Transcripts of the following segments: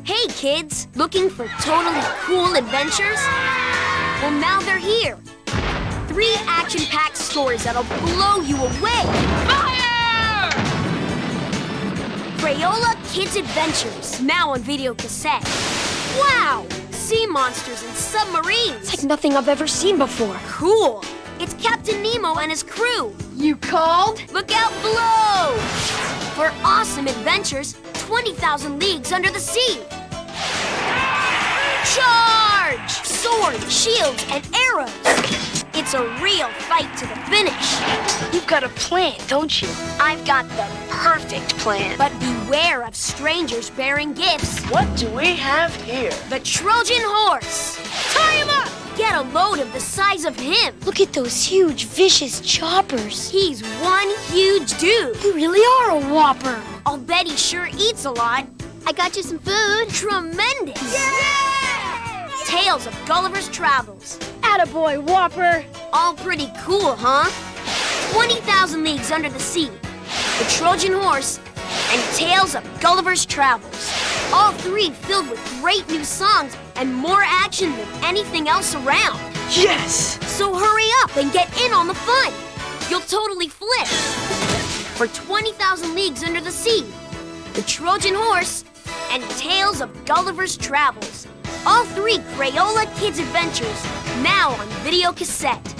Hey kids, looking for totally cool adventures? Well, now they're here. 3 action-packed stories that'll blow you away. Fire! Crayola Kids Adventures, now on video cassette. Wow! Sea monsters and submarines. It's like nothing I've ever seen before. Cool. It's Captain Nemo and his crew. You called? Look out below! For awesome adventures, 20,000 leagues under the sea. Charge! Swords, shields, and arrows. It's a real fight to the finish. You've got a plan, don't you? I've got the perfect plan. But beware of strangers bearing gifts. What do we have here? The Trojan horse. Tie him up! Get a load of the size of him. Look at those huge, vicious choppers. He's one huge dude. You really are a whopper. I'll bet he sure eats a lot. I got you some food. Tremendous. Yeah! Tales of Gulliver's Travels. Attaboy, Whopper. All pretty cool, huh? 20,000 Leagues Under the Sea, The Trojan Horse, and Tales of Gulliver's Travels. All 3 filled with great new songs and more action than anything else around. Yes! So hurry up and get in on the fun. You'll totally flip. For 20,000 Leagues Under the Sea, The Trojan Horse, and Tales of Gulliver's Travels. All 3 Crayola Kids Adventures, now on video cassette.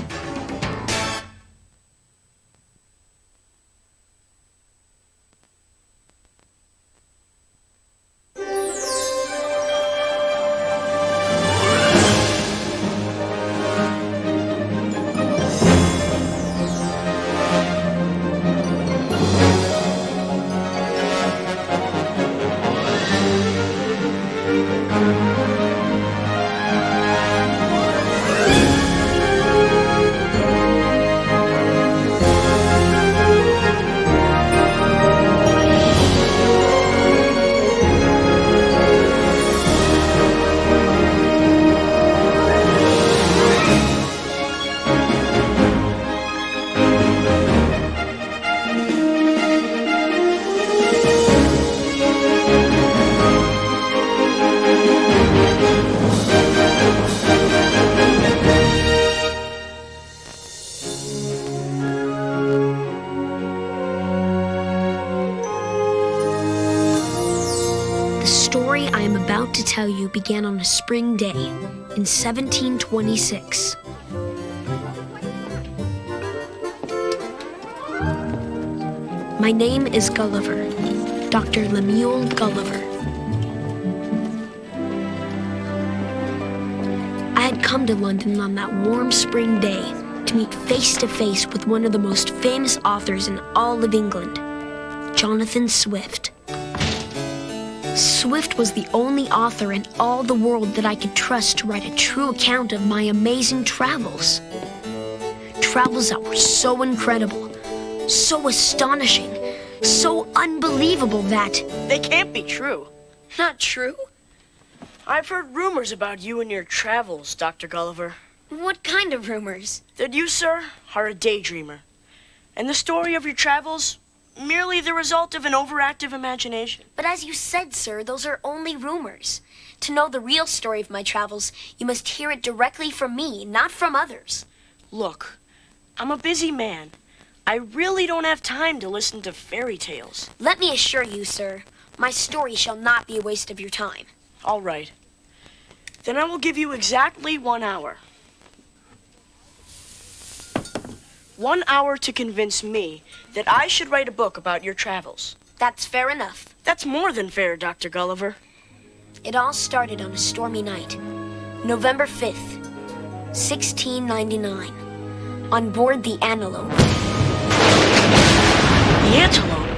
The story I am about to tell you began on a spring day in 1726. My name is Gulliver, Dr. Lemuel Gulliver. I had come to London on that warm spring day to meet face to face with one of the most famous authors in all of England, Jonathan Swift. Swift was the only author in all the world that I could trust to write a true account of my amazing travels. Travels that were so incredible, so astonishing, so unbelievable that... They can't be true. Not true? I've heard rumors about you and your travels, Dr. Gulliver. What kind of rumors? That you, sir, are a daydreamer. And the story of your travels, merely the result of an overactive imagination. But as you said, sir, those are only rumors. To know the real story of my travels, you must hear it directly from me, not from others. Look, I'm a busy man. I really don't have time to listen to fairy tales. Let me assure you, sir, my story shall not be a waste of your time. All right. Then I will give you exactly 1 hour. 1 hour to convince me that I should write a book about your travels. That's fair enough. That's more than fair, Dr. Gulliver. It all started on a stormy night, November 5th, 1699, on board the Antelope. The Antelope?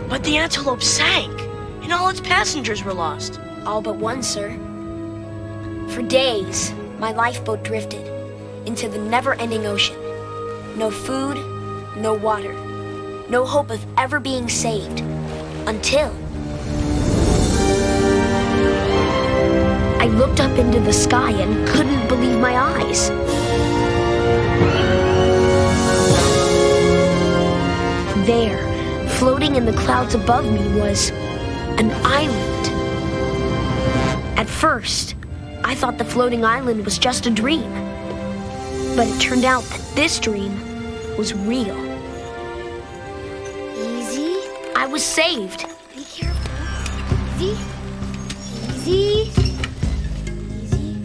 But the Antelope sank, and all its passengers were lost. All but one, sir. For days, my lifeboat drifted into the never-ending ocean. No food, no water, no hope of ever being saved, until I looked up into the sky and couldn't believe my eyes. There, floating in the clouds above me, was an island. At first, I thought the floating island was just a dream. But it turned out that this dream was real. Easy. I was saved. Be careful. Easy. Easy. Easy.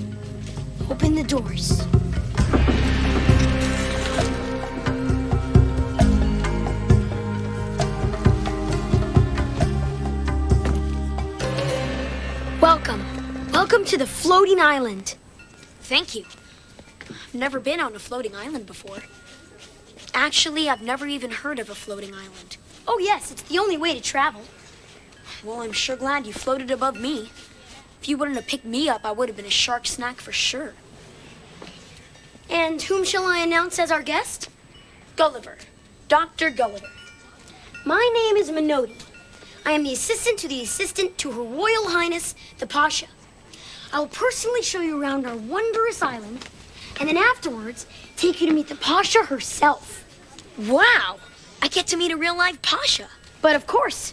Open the doors. Welcome to the floating island. Thank you. I've never been on a floating island before. Actually, I've never even heard of a floating island. Oh yes, it's the only way to travel. Well, I'm sure glad you floated above me. If you wouldn't have picked me up, I would have been a shark snack for sure. And whom shall I announce as our guest? Gulliver. Dr. Gulliver. My name is Minoti. I am the assistant to Her Royal Highness, the Pasha. I will personally show you around our wondrous island, and then afterwards, take you to meet the Pasha herself. Wow! I get to meet a real-life Pasha. But of course.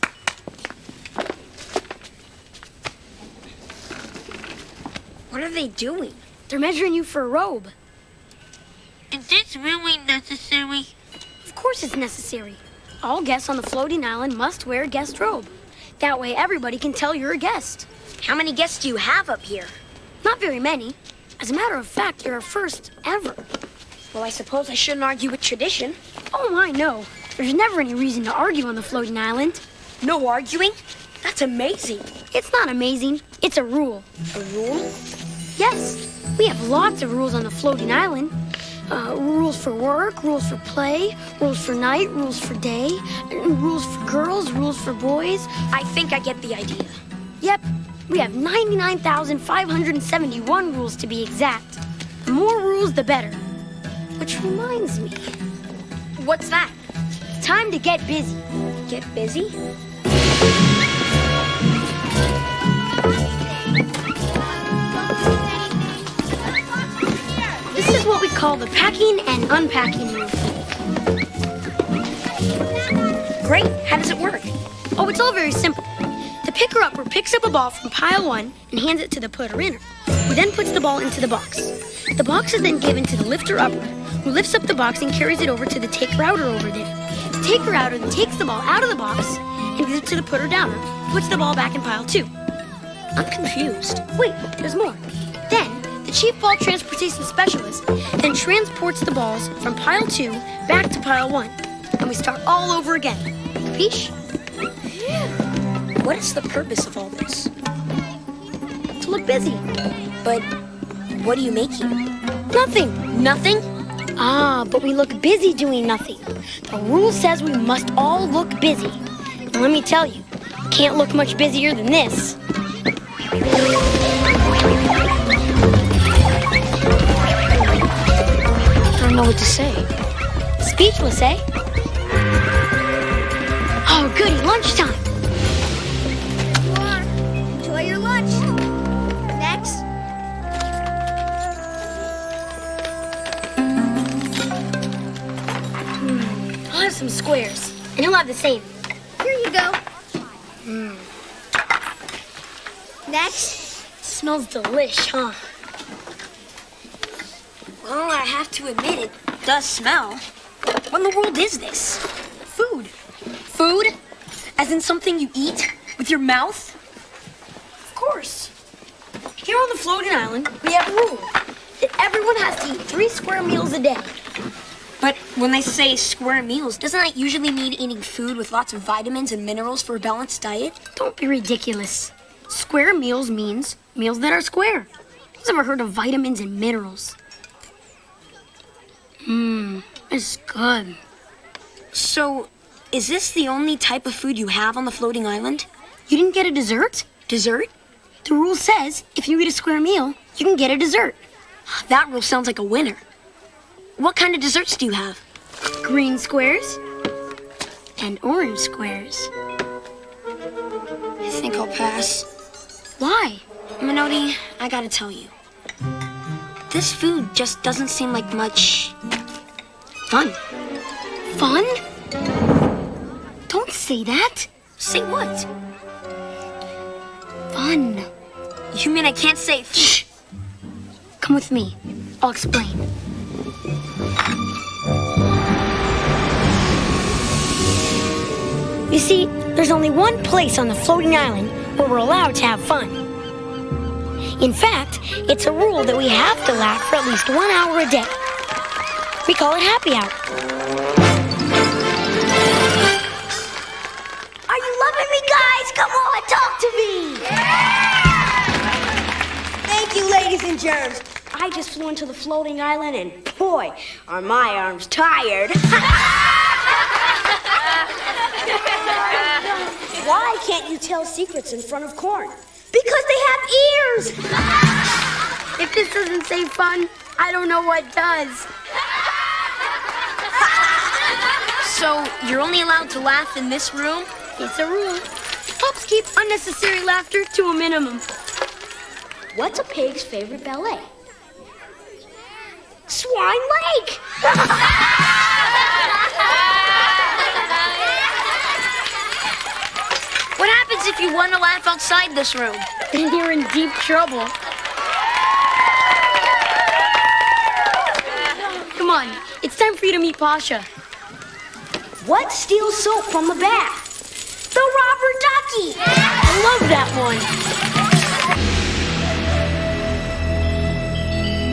What are they doing? They're measuring you for a robe. Is this really necessary? Of course it's necessary. All guests on the floating island must wear a guest robe. That way everybody can tell you're a guest. How many guests do you have up here? Not very many. As a matter of fact, you're our first ever. Well, I suppose I shouldn't argue with tradition. Oh, I know. There's never any reason to argue on the floating island. No arguing? That's amazing. It's not amazing. It's a rule. A rule? Yes. We have lots of rules on the floating island. Rules for work, rules for play, rules for night, rules for day, rules for girls, rules for boys. I think I get the idea. Yep. We have 99,571 rules to be exact. The more rules, the better. Which reminds me, What's that? it's time to get busy. Get busy? This is what we call the packing and unpacking room. Great. How does it work? Oh, it's all very simple. The picker-upper picks up a ball from pile 1 and hands it to the putter-inner, who then puts the ball into the box. The box is then given to the lifter-upper, who lifts up the box and carries it over to the taker-outer over there. The taker-outer then takes the ball out of the box and gives it to the putter-downer, who puts the ball back in pile 2. I'm confused. Wait, there's more. Then, the chief ball transportation specialist then transports the balls from pile 2 back to pile 1, and we start all over again. Capiche? What is the purpose of all this? To look busy. But what are you making? Nothing. Nothing? Ah, but we look busy doing nothing. The rule says we must all look busy. And let me tell you, can't look much busier than this. I don't know what to say. Speechless, eh? Oh, goody, lunchtime. Enjoy your lunch. Next. I'll have some squares, and you'll have the same. Here you go. Next. Smells delish, huh? Well, I have to admit it does smell. What in the world is this? Food. Food? As in something you eat with your mouth? Of course. Here on the floating island, we have a rule that everyone has to eat 3 square meals a day. But when they say square meals, doesn't that usually mean eating food with lots of vitamins and minerals for a balanced diet? Don't be ridiculous. Square meals means meals that are square. Who's ever heard of vitamins and minerals? It's good. So, is this the only type of food you have on the floating island? You didn't get a dessert? Dessert? The rule says if you eat a square meal, you can get a dessert. That rule sounds like a winner. What kind of desserts do you have? Green squares and orange squares. I think I'll pass. Why? Minoti, I gotta tell you. This food just doesn't seem like much fun. Fun? Don't say that. Say what? Fun. You mean I can't say shh? Come with me. I'll explain. You see, there's only one place on the floating island where we're allowed to have fun. In fact, it's a rule that we have to laugh for at least 1 hour a day. We call it happy hour. Are you loving me, guys? Come on, talk to me. Thank you, ladies and germs. I just flew into the floating island and boy, are my arms tired. Why can't you tell secrets in front of corn? Because they have ears. If this doesn't say fun, I don't know what does. So, you're only allowed to laugh in this room? It's a rule. Helps keep unnecessary laughter to a minimum. What's a pig's favorite ballet? Swine Lake! What happens if you want to laugh outside this room? Then you're in deep trouble. Come on, it's time for you to meet Pasha. What steals soap from the bath? The robber ducky! I love that one.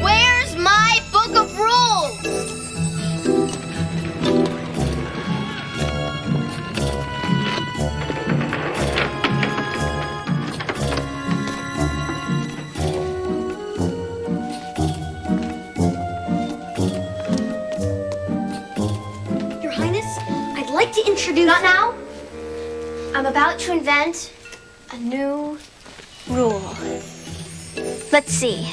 Where's my book of rules? Your Highness, I'd like to introduce... Not now. I'm about to invent a new rule. Let's see.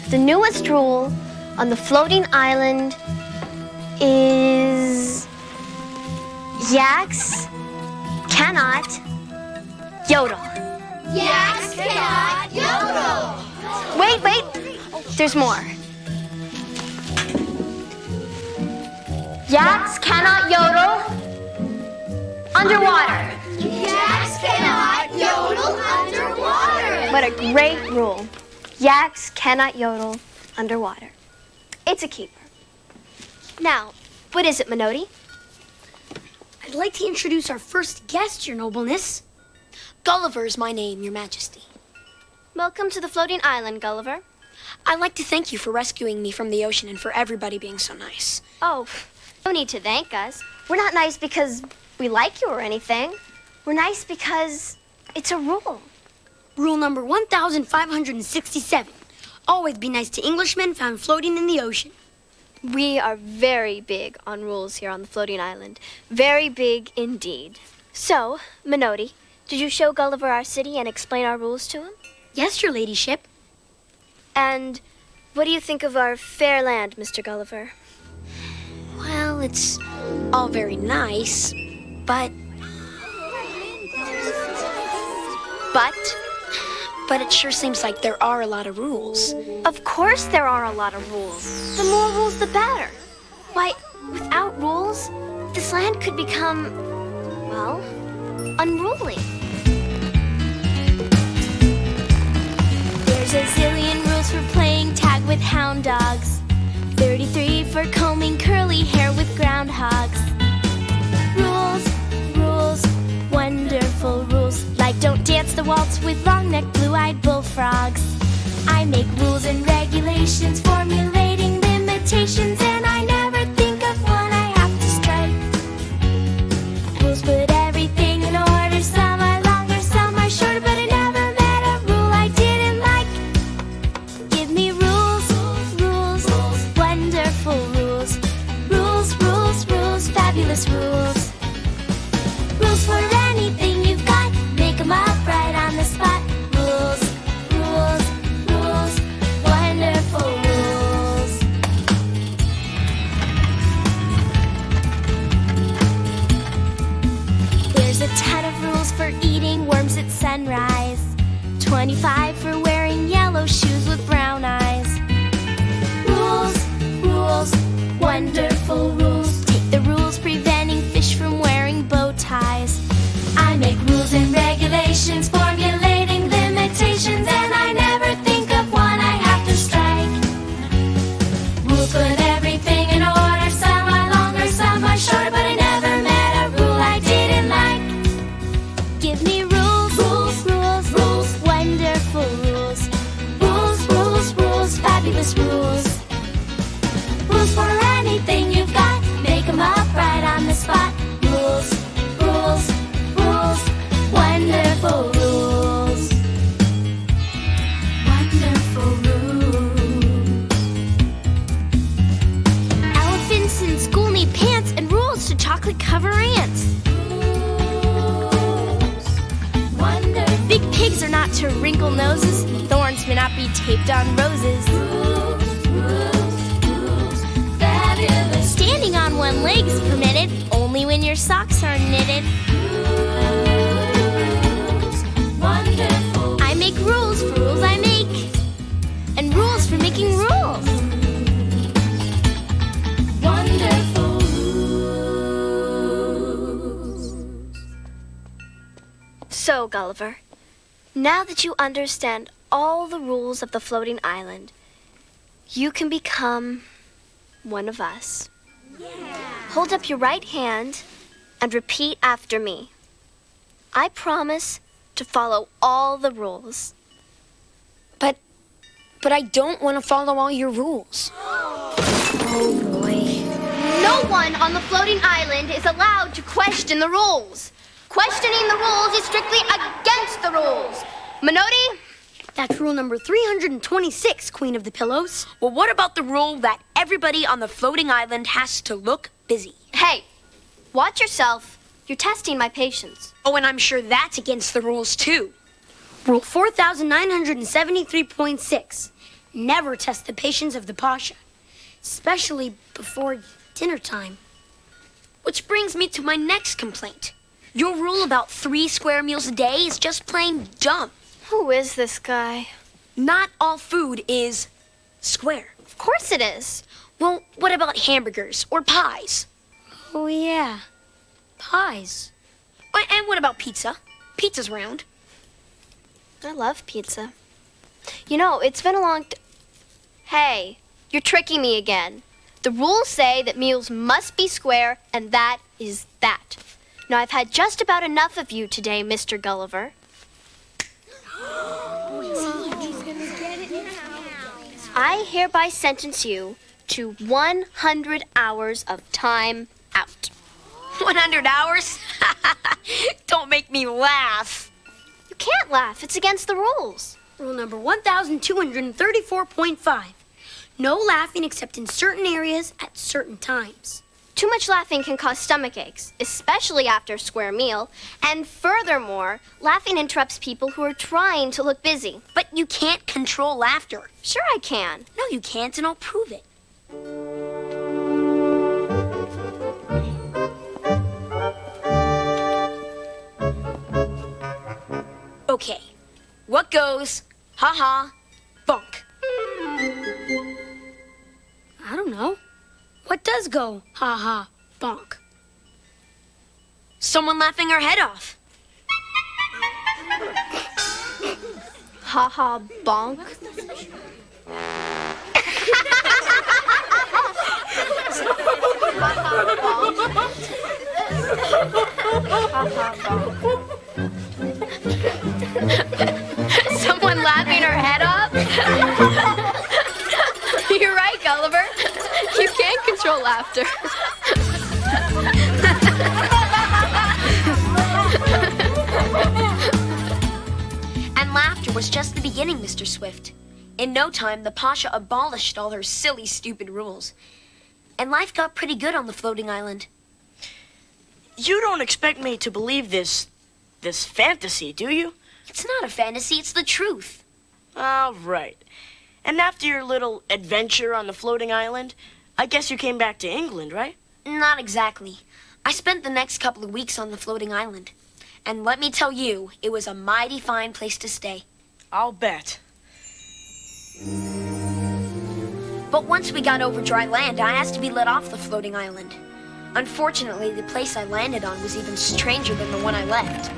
The newest rule on the floating island is yaks cannot yodel. Yaks cannot yodel. Wait. There's more. Yaks cannot yodel underwater. Yaks cannot yodel underwater. What a great rule. Yaks cannot yodel underwater. It's a keeper. Now, what is it, Menotti? I'd like to introduce our first guest, Your Nobleness. Gulliver is my name, Your Majesty. Welcome to the floating island, Gulliver. I'd like to thank you for rescuing me from the ocean and for everybody being so nice. Oh, no need to thank us. We're not nice because we like you or anything. We're nice because it's a rule. Rule number 1567. Always be nice to Englishmen found floating in the ocean. We are very big on rules here on the floating island. Very big indeed. So, Menotti, did you show Gulliver our city and explain our rules to him? Yes, Your Ladyship. And what do you think of our fair land, Mr. Gulliver? Well, it's all very nice, but it sure seems like there are a lot of rules. Of course there are a lot of rules. The more rules, the better. Why, without rules, this land could become, well, unruly. There's a zillion rules for playing tag with hound dogs. 33 for combing curly hair with groundhogs. Rules, wonderful rules. Like don't dance the waltz with long-necked blue-eyed bullfrogs. I make rules and regulations, formulating limitations, and I never think of one I have to strike. Rules put everything in order, some are longer, some are shorter, but I never met a rule I didn't like. Give me rules, wonderful rules. Rules, fabulous rules. Rules for anything you've got, make 'em up right on the spot. Rules, wonderful rules. There's a ton of rules for eating worms at sunrise. 25 for wearing yellow shoes with brown eyes. Rules, wonderful rules. Take the rules preventing fish from wearing bow ties. I make rules and regulations, formulating limitations, and I never Rules, rules, rules, wonderful rules. Rules, rules, rules, fabulous rules. Rules for anything you've got. Make 'em up right on the spot. Rules, rules, rules, wonderful rules. Wonderful rules. Elephants in school need pants and rules to chocolate cover ants. Rules, wonderful. Big pigs are not to wrinkle noses. Thorns may not be taped on roses. Rules, rules, rules, fabulous. Standing on one leg is permitted only when your socks are knitted. Rules, wonderful. I make rules for rules I make, and rules for making rules. Wonderful rules. So, Gulliver, now that you understand all the rules of the floating island, you can become one of us. Hold up your right hand and repeat after me. I promise to follow all the rules. But I don't want to follow all your rules. Oh, boy. No one on the floating island is allowed to question the rules. Questioning the rules is strictly against the rules. Menotti? That's rule number 326, Queen of the Pillows. Well, what about the rule that everybody on the floating island has to look busy? Hey, watch yourself. You're testing my patience. Oh, and I'm sure that's against the rules, too. Rule 4973.6. Never test the patience of the Pasha, especially before dinner time. Which brings me to my next complaint. Your rule about 3 square meals a day is just plain dumb. Who is this guy? Not all food is square. Of course it is. Well, what about hamburgers or pies? Oh, yeah. Pies. And what about pizza? Pizza's round. I love pizza. You know, it's been a long Hey, you're tricking me again. The rules say that meals must be square, and that is that. Now, I've had just about enough of you today, Mr. Gulliver. I hereby sentence you to 100 hours of time out. 100 hours? Don't make me laugh. You can't laugh. It's against the rules. Rule number 1234.5. No laughing except in certain areas at certain times. Too much laughing can cause stomach aches, especially after a square meal. And furthermore, laughing interrupts people who are trying to look busy. But you can't control laughter. Sure I can. No, you can't, and I'll prove it. Okay, what goes, ha-ha, bunk? I don't know. What does go, ha-ha, bonk? Someone laughing her head off. Ha ha bonk. Someone laughing her head off? You're right, Gulliver. You can't control laughter. And laughter was just the beginning, Mr. Swift. In no time, the Pasha abolished all her silly, stupid rules. And life got pretty good on the floating island. You don't expect me to believe this fantasy, do you? It's not a fantasy, it's the truth. All right. And after your little adventure on the floating island, I guess you came back to England, right? Not exactly. I spent the next couple of weeks on the floating island. And let me tell you, it was a mighty fine place to stay. I'll bet. But once we got over dry land, I asked to be let off the floating island. Unfortunately, the place I landed on was even stranger than the one I left.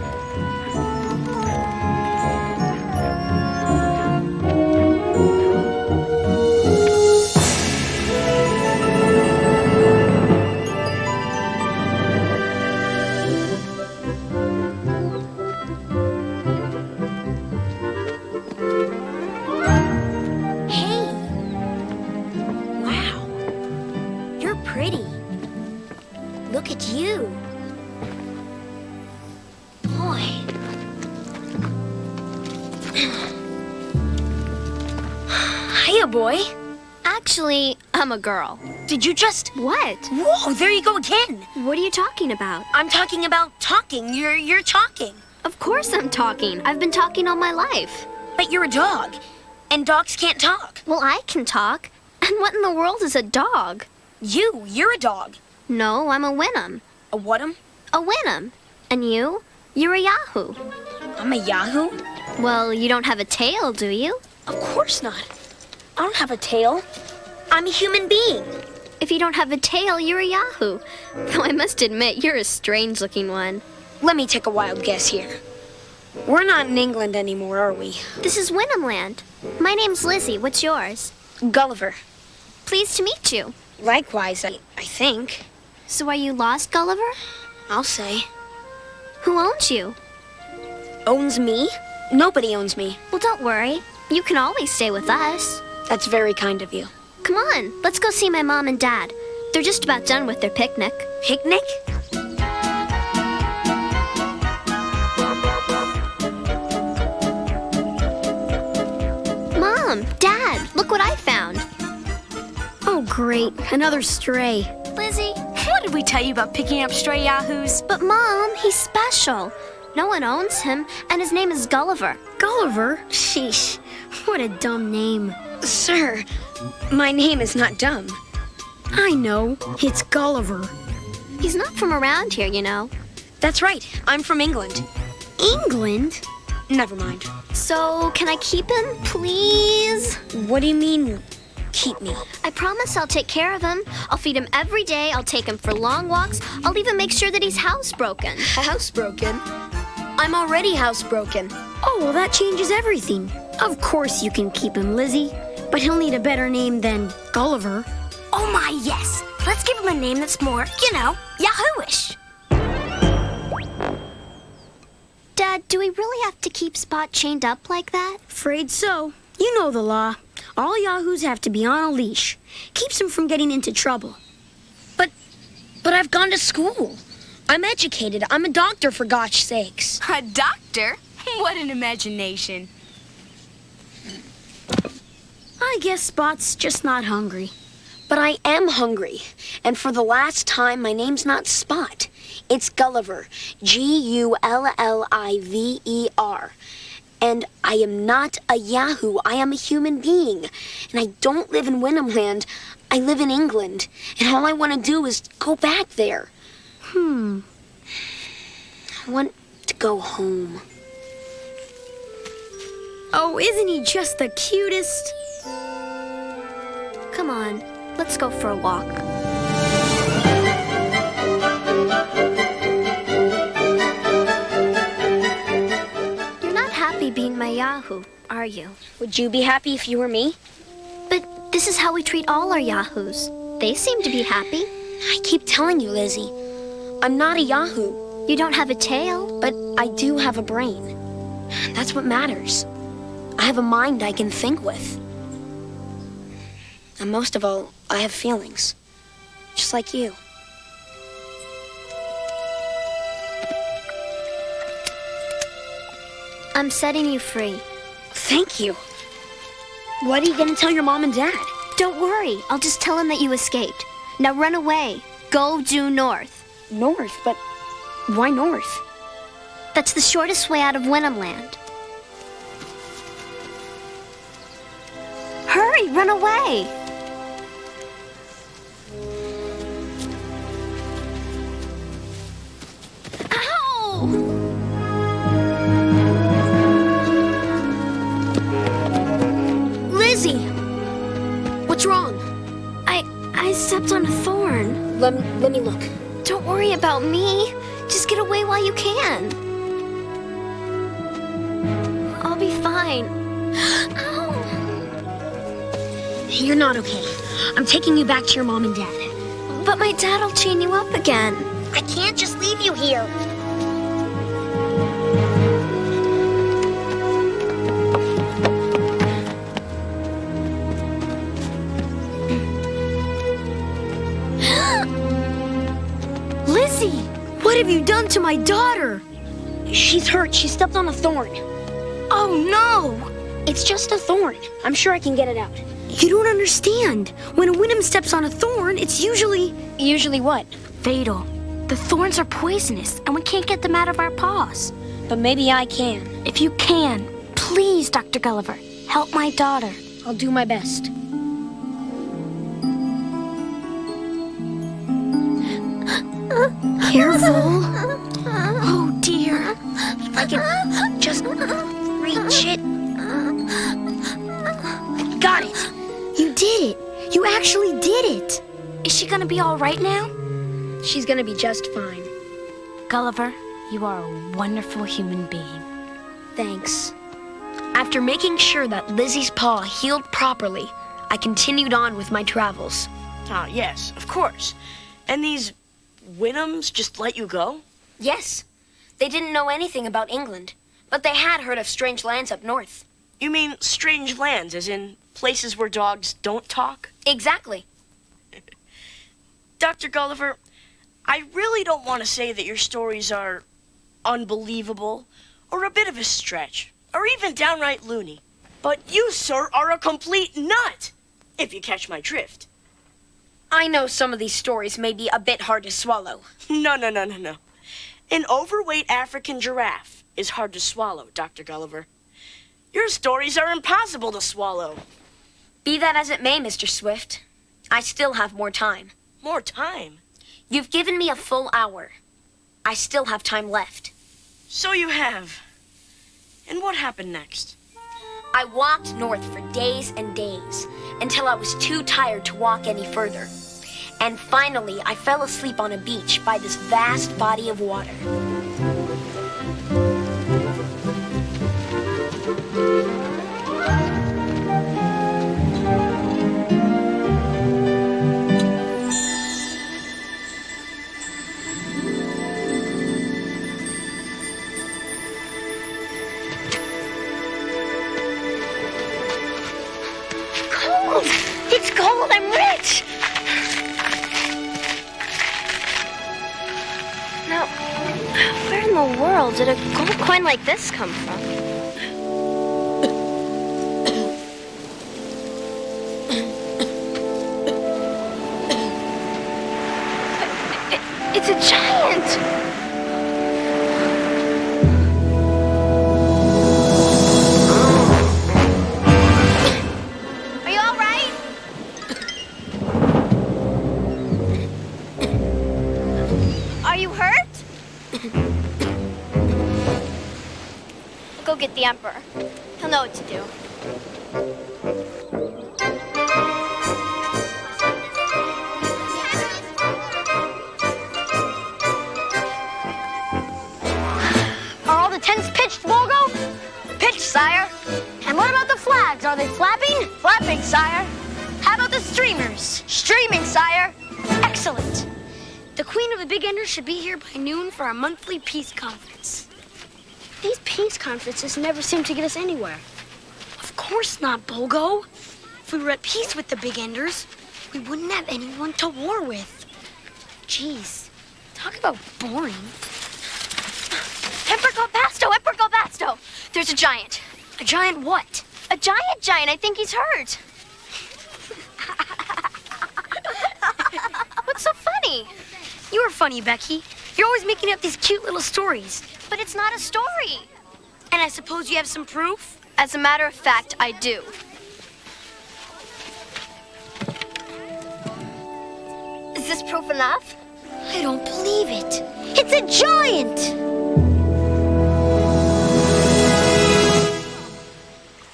Hiya, boy. Actually, I'm a girl. Did you just... What? Whoa, there you go again. What are you talking about? I'm talking about talking. You're talking. Of course I'm talking. I've been talking all my life. But you're a dog. And dogs can't talk. Well, I can talk. And what in the world is a dog? You're a dog. No, I'm a Winham. A what'em? A Winham. And you? You're a Yahoo. I'm a Yahoo? Well, you don't have a tail, do you? Of course not. I don't have a tail. I'm a human being. If you don't have a tail, you're a Yahoo. Though I must admit, you're a strange-looking one. Let me take a wild guess here. We're not in England anymore, are we? This is Winham Land. My name's Lizzie. What's yours? Gulliver. Pleased to meet you. Likewise, I think. So are you lost, Gulliver? I'll say. Who owns you? Owns me? Nobody owns me. Well, don't worry. You can always stay with us. That's very kind of you. Come on, let's go see my mom and dad. They're just about done with their picnic. Picnic? Mom, Dad, look what I found. Oh, great. Another stray. Lizzie. What did we tell you about picking up stray yahoos? But Mom, he's special. No one owns him, and his name is Gulliver. Gulliver? Sheesh. What a dumb name. Sir, my name is not dumb. I know. It's Gulliver. He's not from around here, you know. That's right. I'm from England. England? Never mind. So, can I keep him, please? What do you mean, keep me? I promise I'll take care of him. I'll feed him every day. I'll take him for long walks. I'll even make sure that he's housebroken. Housebroken? I'm already housebroken. Oh, well, that changes everything. Of course you can keep him, Lizzie. But he'll need a better name than Gulliver. Oh my, yes. Let's give him a name that's more, Yahoo-ish. Dad, do we really have to keep Spot chained up like that? Afraid so. You know the law. All yahoos have to be on a leash. Keeps them from getting into trouble. But I've gone to school. I'm educated. I'm a doctor, for gosh sakes. A doctor? What an imagination. I guess Spot's just not hungry. But I am hungry. And for the last time, my name's not Spot. It's Gulliver. Gulliver. And I am not a Yahoo. I am a human being. And I don't live in Winham Land. I live in England. And all I want to do is go back there. I want to go home. Oh, isn't he just the cutest? Come on, let's go for a walk. You're not happy being my Yahoo, are you? Would you be happy if you were me? But this is how we treat all our Yahoos. They seem to be happy. I keep telling you, Lizzie. I'm not a Yahoo. You don't have a tail. But I do have a brain. That's what matters. I have a mind I can think with. And most of all, I have feelings. Just like you. I'm setting you free. Thank you. What are you going to tell your mom and dad? Don't worry, I'll just tell them that you escaped. Now run away. Go due north. North? But why north? That's the shortest way out of Winham Land. Hurry, run away. Ow! Lizzie! What's wrong? I stepped on a thorn. Let me look. Don't worry about me. Just get away while you can. I'll be fine. Ow! You're not okay. I'm taking you back to your mom and dad. But my dad'll chain you up again. I can't just leave you here. Lizzie, what have you done to my daughter? She's hurt. She stepped on a thorn. Oh, no! It's just a thorn. I'm sure I can get it out. You don't understand. When a Wyndham steps on a thorn, it's usually... Usually what? fatal. The thorns are poisonous, and we can't get them out of our paws. But maybe I can. If you can, please, Dr. Gulliver, help my daughter. I'll do my best. Careful. Oh, dear. If I can just reach it. Got it. You did it. You actually did it. Is she gonna be all right now? She's gonna be just fine. Gulliver, you are a wonderful human being. Thanks. After making sure that Lizzie's paw healed properly, I continued on with my travels. Ah, yes, of course. And these Wyndhams just let you go? Yes, they didn't know anything about England, but they had heard of strange lands up north. You mean strange lands, as in places where dogs don't talk? Exactly. Dr. Gulliver, I really don't want to say that your stories are unbelievable, or a bit of a stretch, or even downright loony. But you, sir, are a complete nut, if you catch my drift. I know some of these stories may be a bit hard to swallow. No. An overweight African giraffe is hard to swallow, Dr. Gulliver. Your stories are impossible to swallow. Be that as it may, Mr. Swift, I still have more time. More time? You've given me a full hour. I still have time left. So you have. And what happened next? I walked north for days and days until I was too tired to walk any further. And finally, I fell asleep on a beach by this vast body of water. It's cold. I'm rich. Now, where in the world did a gold coin like this come from? It's a giant! Are you all right? Are you hurt? Go get the Emperor. He'll know what to do. Are all the tents pitched, Bogo? Pitched, sire. And what about the flags? Are they flapping? Flapping, sire. How about the streamers? Streaming, sire. Excellent. The Queen of the Big Enders should be here by noon for our monthly peace conference. These peace conferences never seem to get us anywhere. Of course not, Bogo. If we were at peace with the Big Enders, we wouldn't have anyone to war with. Jeez, talk about boring. Emperor Galbasto! Emperor Galbasto! There's a giant. A giant what? A giant. I think he's hurt. What's so funny? You are funny, Becky. You're always making up these cute little stories. But it's not a story. And I suppose you have some proof? As a matter of fact, I do. Is this proof enough? I don't believe it. It's a giant!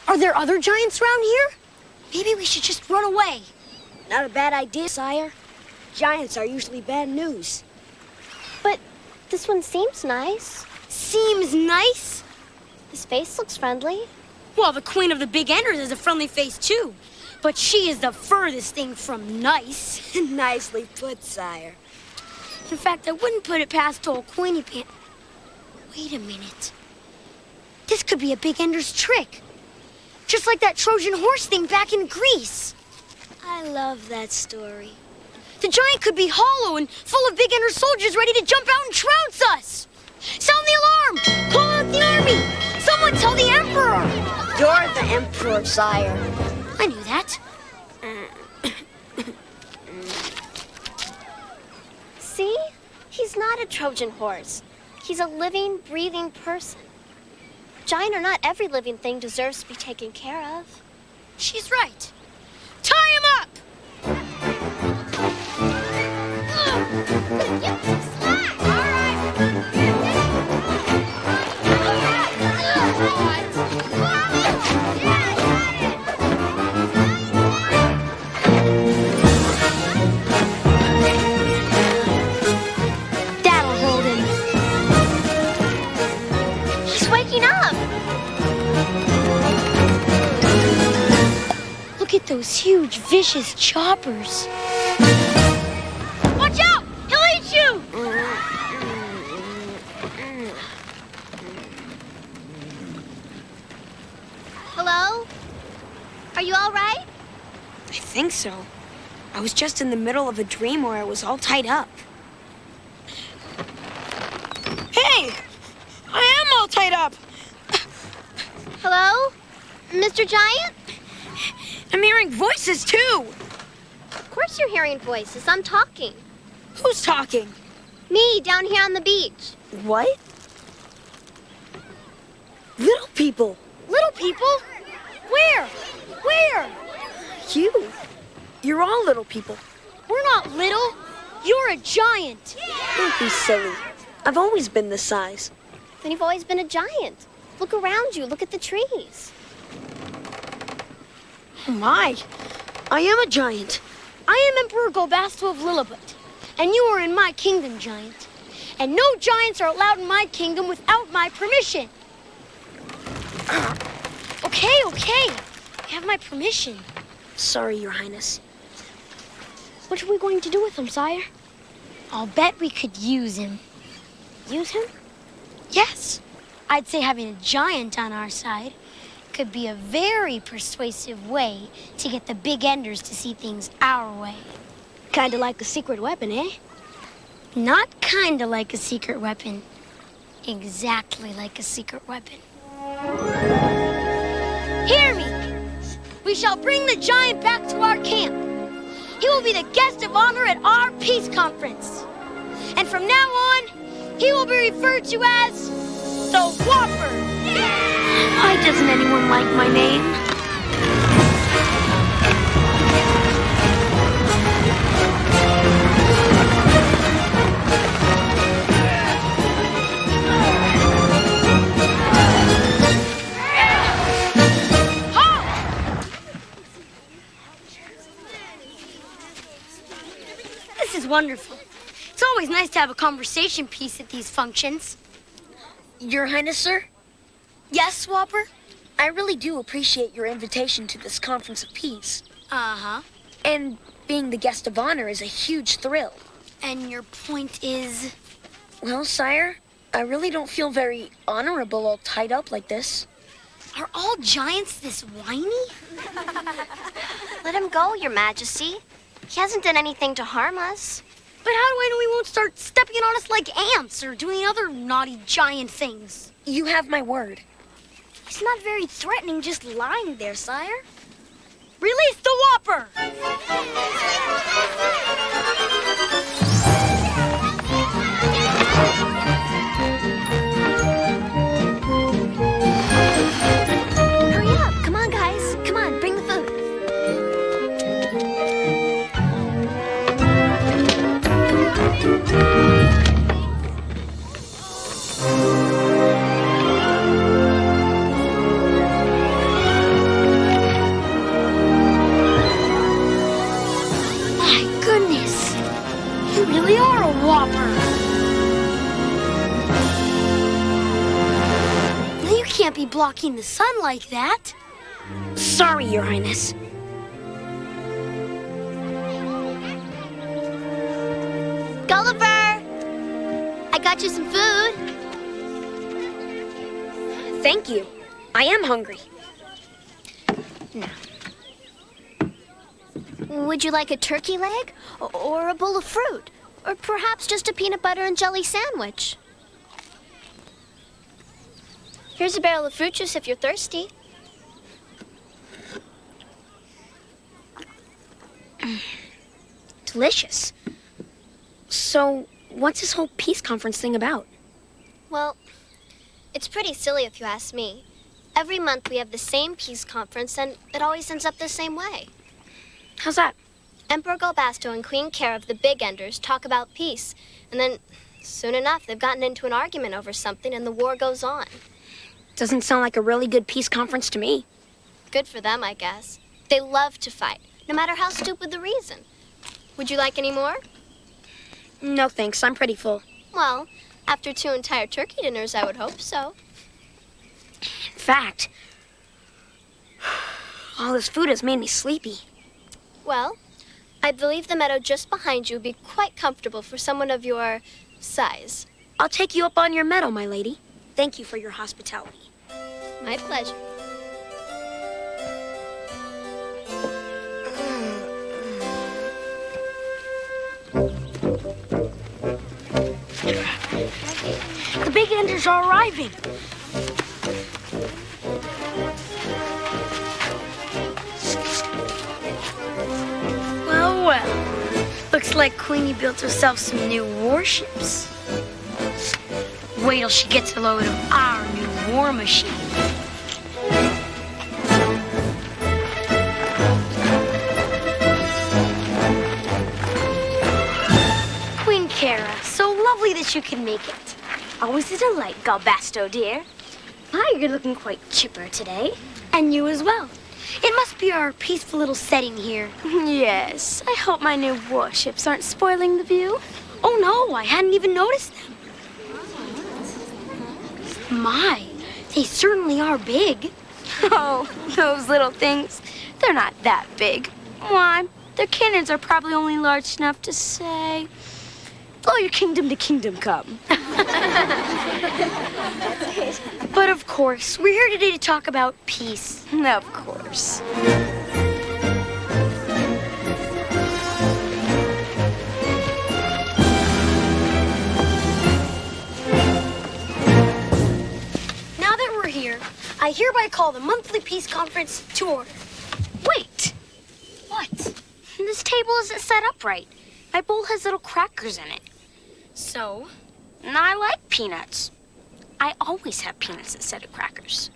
Are there other giants around here? Maybe we should just run away. Not a bad idea, sire. Giants are usually bad news. But this one seems nice. Seems nice? His face looks friendly. Well, the Queen of the Big Enders has a friendly face, too. But she is the furthest thing from nice. Nicely put, sire. In fact, I wouldn't put it past old Queenie Pan. Wait a minute. This could be a Big Ender's trick. Just like that Trojan horse thing back in Greece. I love that story. The giant could be hollow and full of Big Ender soldiers ready to jump out and trounce us. Sound the alarm! Call out the army! Someone tell the Emperor! You're the Emperor, sire. I knew that. See? He's not a Trojan horse. He's a living, breathing person. Giant or not, every living thing deserves to be taken care of. She's right. Tie him up! That'll hold him. He's waking up. Look at those huge, vicious choppers. Watch out! He'll eat you! Hello? Are you all right? I think so. I was just in the middle of a dream where I was all tied up. Hey! I am all tied up! Hello? Mr. Giant? I'm hearing voices too! Of course you're hearing voices. I'm talking. Who's talking? Me, down here on the beach. What? Little people! Little people? Where? Where? You! You're all little people. We're not little. You're a giant. Don't be silly. I've always been this size. Then you've always been a giant. Look around you. Look at the trees. Oh my! I am a giant. I am Emperor Golbasto of Lilliput, and you are in my kingdom, giant. And no giants are allowed in my kingdom without my permission. Okay. You have my permission. Sorry, Your Highness. What are we going to do with him, sire? I'll bet we could use him. Use him? Yes. I'd say having a giant on our side could be a very persuasive way to get the big enders to see things our way. Kinda like a secret weapon, eh? Not kinda like a secret weapon. Exactly like a secret weapon. Hear me! We shall bring the giant back to our camp. He will be the guest of honor at our peace conference. And from now on, he will be referred to as the Whopper. Why doesn't anyone like my name? This is wonderful. It's always nice to have a conversation piece at these functions. Your Highness, sir? Yes, Whopper? I really do appreciate your invitation to this conference of peace. Uh-huh. And being the guest of honor is a huge thrill. And your point is? Well, sire, I really don't feel very honorable all tied up like this. Are all giants this whiny? Let him go, Your Majesty. He hasn't done anything to harm us. But how do I know he won't start stepping on us like ants or doing other naughty giant things? You have my word. He's not very threatening, just lying there, sire. Release the Whopper! Hurry up. Come on, guys. Come on, bring the food. My goodness! You really are a Whopper! You can't be blocking the sun like that. Sorry, Your Highness. Gulliver! I got you some food. Thank you. I am hungry. Would you like a turkey leg? Or a bowl of fruit? Or perhaps just a peanut butter and jelly sandwich? Here's a barrel of fruit juice if you're thirsty. delicious. So, what's this whole peace conference thing about? Well, it's pretty silly if you ask me. Every month we have the same peace conference, and it always ends up the same way. How's that? Emperor Galbasto and Queen Cara of the Big Enders talk about peace, and then soon enough they've gotten into an argument over something and the war goes on. Doesn't sound like a really good peace conference to me. Good for them, I guess. They love to fight, no matter how stupid the reason. Would you like any more? No thanks, I'm pretty full. Well, after 2 entire turkey dinners, I would hope so. In fact, all this food has made me sleepy. Well, I believe the meadow just behind you would be quite comfortable for someone of your size. I'll take you up on your meadow, my lady. Thank you for your hospitality. My pleasure. The Big Enders are arriving. Well, well. Looks like Queenie built herself some new warships. Wait till she gets a load of our new war machine. Queen Cara, so lovely that you can make it. Always a delight, Galbasto, dear. Hi, you're looking quite chipper today. And you as well. It must be our peaceful little setting here. Yes, I hope my new warships aren't spoiling the view. Oh no, I hadn't even noticed them. My, they certainly are big. Oh, those little things. They're not that big. Why, their cannons are probably only large enough to say, blow your kingdom to kingdom come. But of course, we're here today to talk about peace. Of course. Now that we're here, I hereby call the monthly peace conference to order. Wait. What? This table isn't set up right. My bowl has little crackers in it. So, I like peanuts. I always have peanuts instead of crackers.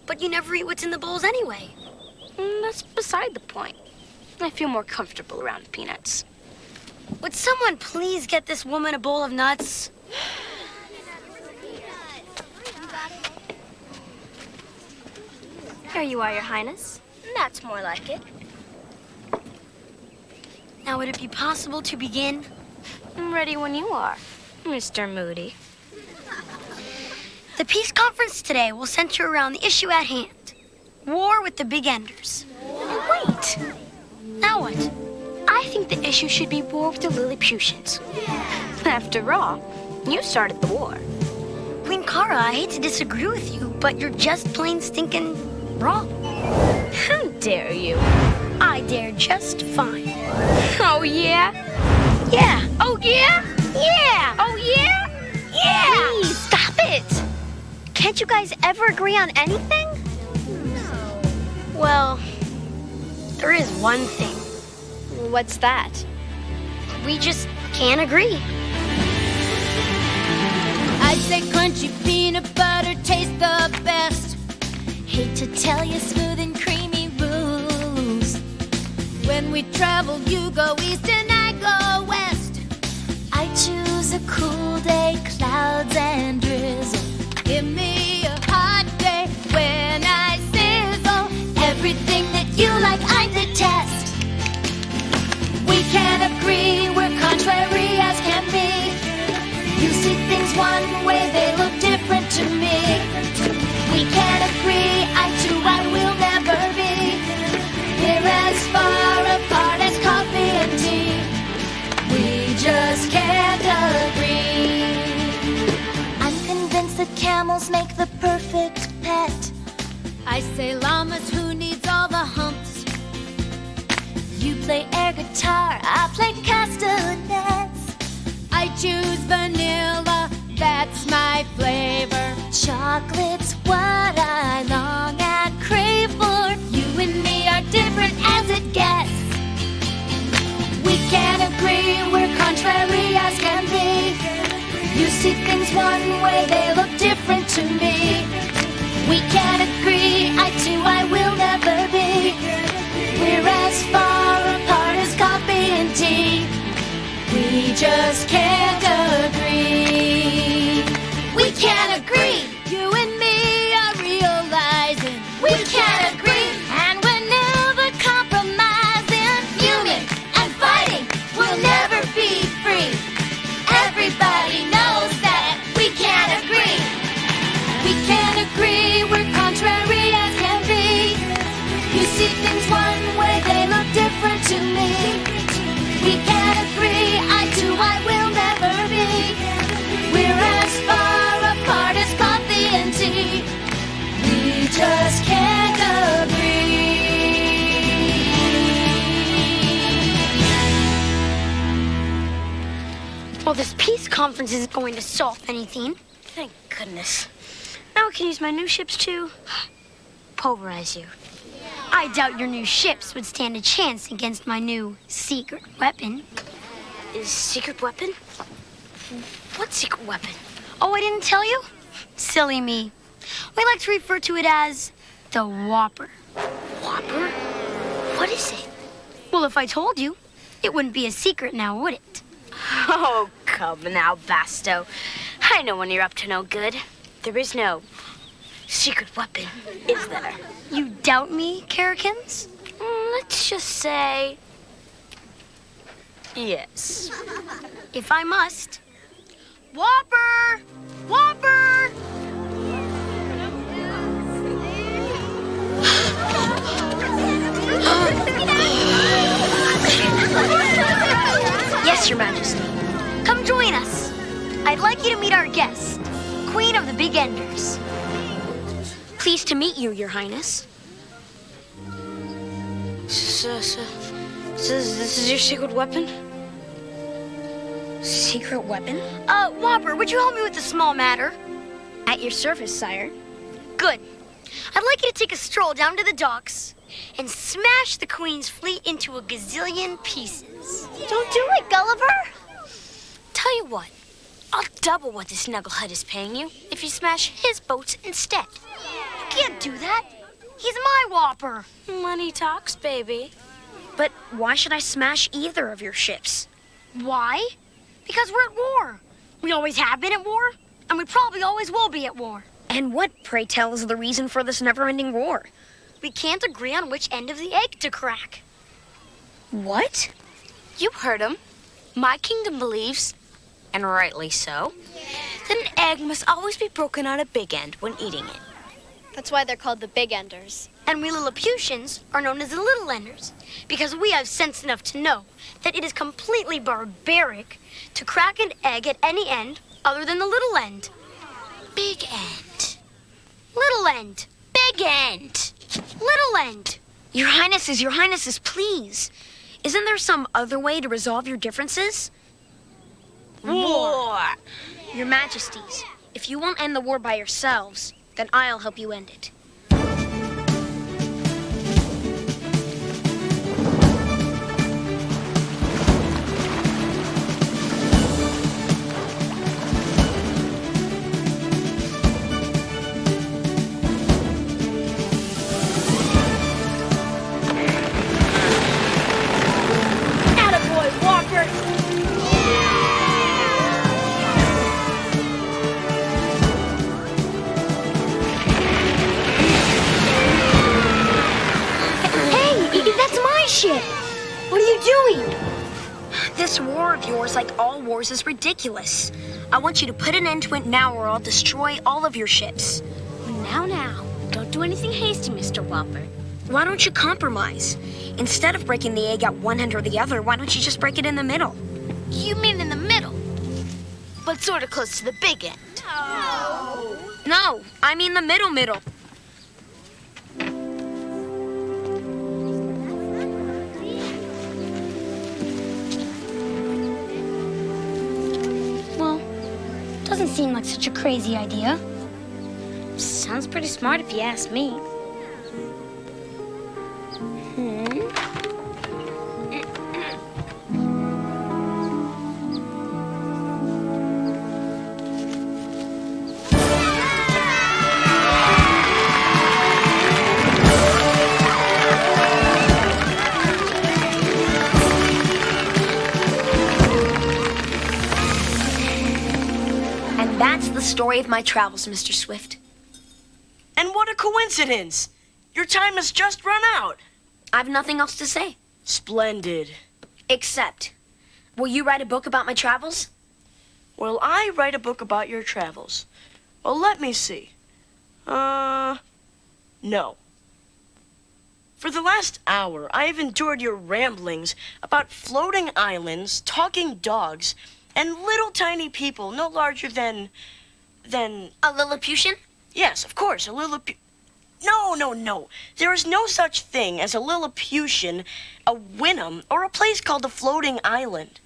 But you never eat what's in the bowls anyway. That's beside the point. I feel more comfortable around peanuts. Would someone please get this woman a bowl of nuts? Here you are, Your Highness. That's more like it. Now, would it be possible to begin? I'm ready when you are, Mr. Moody. The peace conference today will center around the issue at hand. War with the Big Enders. Wait! Now what? I think the issue should be war with the Lilliputians. After all, you started the war. Queen Cara, I hate to disagree with you, but you're just plain stinking wrong. How dare you? I dare just fine. Oh, yeah? Yeah. Oh, yeah? Yeah. Oh, yeah? Yeah! Please, stop it! Can't you guys ever agree on anything? Well, there is one thing. What's that? We just can't agree. I'd say crunchy peanut butter tastes the best. Hate to tell you, smooth and creamy rules. When we travel, you go east and I go west. I choose a cool day, clouds and drizzle. Give me a hot day when I sizzle. Everything that you like, I detest. We can't agree, we're contrary as can be. You see things one way, they look different to me. We can't agree, eye to eye we'll never be. We're as far apart as coffee and tea. We just can't agree. I'm convinced that camels make the perfect pet. I say llamas, who needs all the humps? You play air guitar, I play castanets. I choose vanilla, that's my flavor. Chocolate's what I long and crave for. You and me are different as it gets. We can't agree. way they look different to me. We can't agree, eye to eye we'll never be. We're as far apart as coffee and tea. We just can't agree. We can't agree. You and me are realizing we can't agree. And we're never compromising. Fuming and fighting, we'll never be free. Everybody knows that we can't agree. We can't agree, we're contrary as can be. You see things one way, they look different to me. We can't agree, eye to eye we'll never be. We're as far apart as coffee and tea. We just can't agree. Well, this peace conference isn't going to solve anything. Thank goodness. Now I can use my new ships to pulverize you. I doubt your new ships would stand a chance against my new secret weapon. Secret weapon? What secret weapon? Oh, I didn't tell you? Silly me. We like to refer to it as the Whopper. Whopper? What is it? Well, if I told you, it wouldn't be a secret now, would it? Oh, come now, Basto. I know when you're up to no good. There is no secret weapon, is there? You doubt me, Carrikins? Let's just say yes. If I must. Whopper! Whopper! Yes, Your Majesty. Come join us. I'd like you to meet our guest, Queen of the Big Enders. Pleased to meet you, Your Highness. So this is your secret weapon? Secret weapon? Whopper, would you help me with a small matter? At your service, sire. Good. I'd like you to take a stroll down to the docks and smash the Queen's fleet into a gazillion pieces. Don't do it, Gulliver. Tell you what, I'll double what this knucklehead is paying you if you smash his boats instead. You can't do that. He's my Whopper. Money talks, baby. But why should I smash either of your ships? Why? Because we're at war. We always have been at war, and we probably always will be at war. And what, pray tell, is the reason for this never-ending war? We can't agree on which end of the egg to crack. What? You heard him. My kingdom believes, and rightly so, that an egg must always be broken on a big end when eating it. That's why they're called the Big Enders. And we Lilliputians are known as the Little Enders because we have sense enough to know that it is completely barbaric to crack an egg at any end other than the little end. Big end. Little end. Big end. Little end. Your Highnesses, please. Isn't there some other way to resolve your differences? War. Your Majesties, if you won't end the war by yourselves, then I'll help you end it. Attaboy, Whopper. That's my ship. What are you doing? This war of yours, like all wars, is ridiculous. I want you to put an end to it now or I'll destroy all of your ships. Now. Don't do anything hasty, Mr. Whopper. Why don't you compromise? Instead of breaking the egg at one end or the other, why don't you just break it in the middle? You mean in the middle, but sort of close to the big end. No, I mean the middle. Well, doesn't seem like such a crazy idea. Sounds pretty smart if you ask me. story of my travels, Mr. Swift. And what a coincidence! Your time has just run out. I've nothing else to say. Splendid. Except, will you write a book about my travels? Will I write a book about your travels? Well, let me see. No. For the last hour, I have endured your ramblings about floating islands, talking dogs, and little tiny people no larger than... A Lilliputian? Yes, of course, a Lilliputian. No. There is no such thing as a Lilliputian, a Wynnum, or a place called a floating island.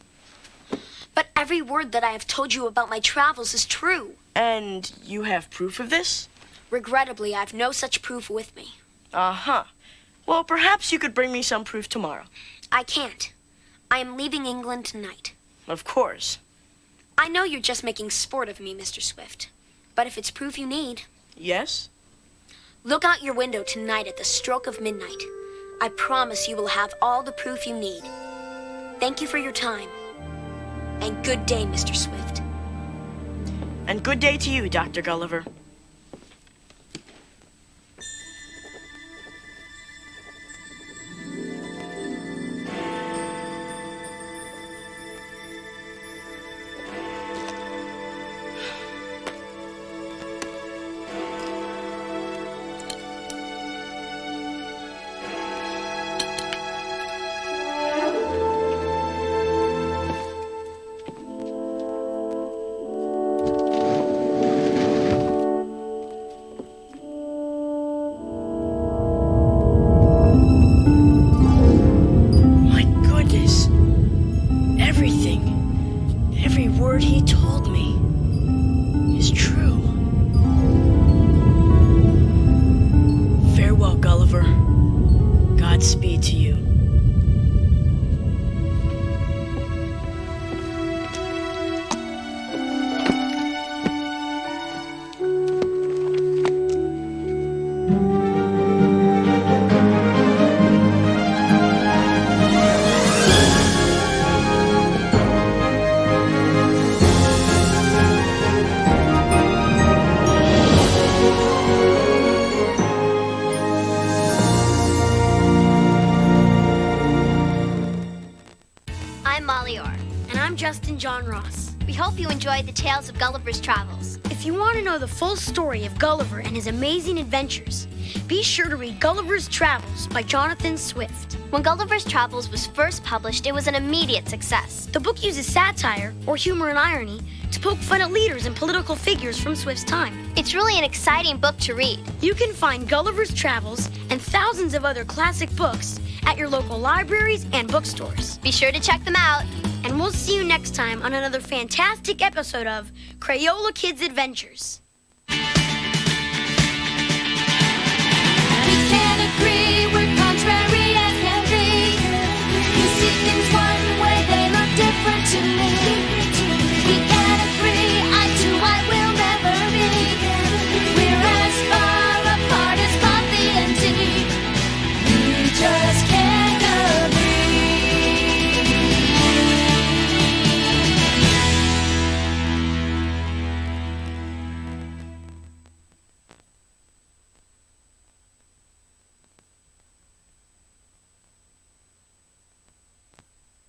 But every word that I have told you about my travels is true. And you have proof of this? Regrettably, I have no such proof with me. Uh-huh. Well, perhaps you could bring me some proof tomorrow. I can't. I am leaving England tonight. Of course. I know you're just making sport of me, Mr. Swift. But if it's proof you need, Yes? look out your window tonight at the stroke of midnight. I promise you will have all the proof you need. Thank you for your time. And good day, Mr. Swift. And good day to you, Dr. Gulliver. My goodness. Every word he told me is true. Farewell, Gulliver. Godspeed to you. I'm Molly Orr. And I'm Justin John Ross. We hope you enjoyed the tales of Gulliver's travels. If you want to know the full story of Gulliver and his amazing adventures, be sure to read Gulliver's Travels by Jonathan Swift. When Gulliver's Travels was first published, it was an immediate success. The book uses satire, or humor and irony, to poke fun at leaders and political figures from Swift's time. It's really an exciting book to read. You can find Gulliver's Travels and thousands of other classic books at your local libraries and bookstores. Be sure to check them out. And we'll see you next time on another fantastic episode of Crayola Kids Adventures.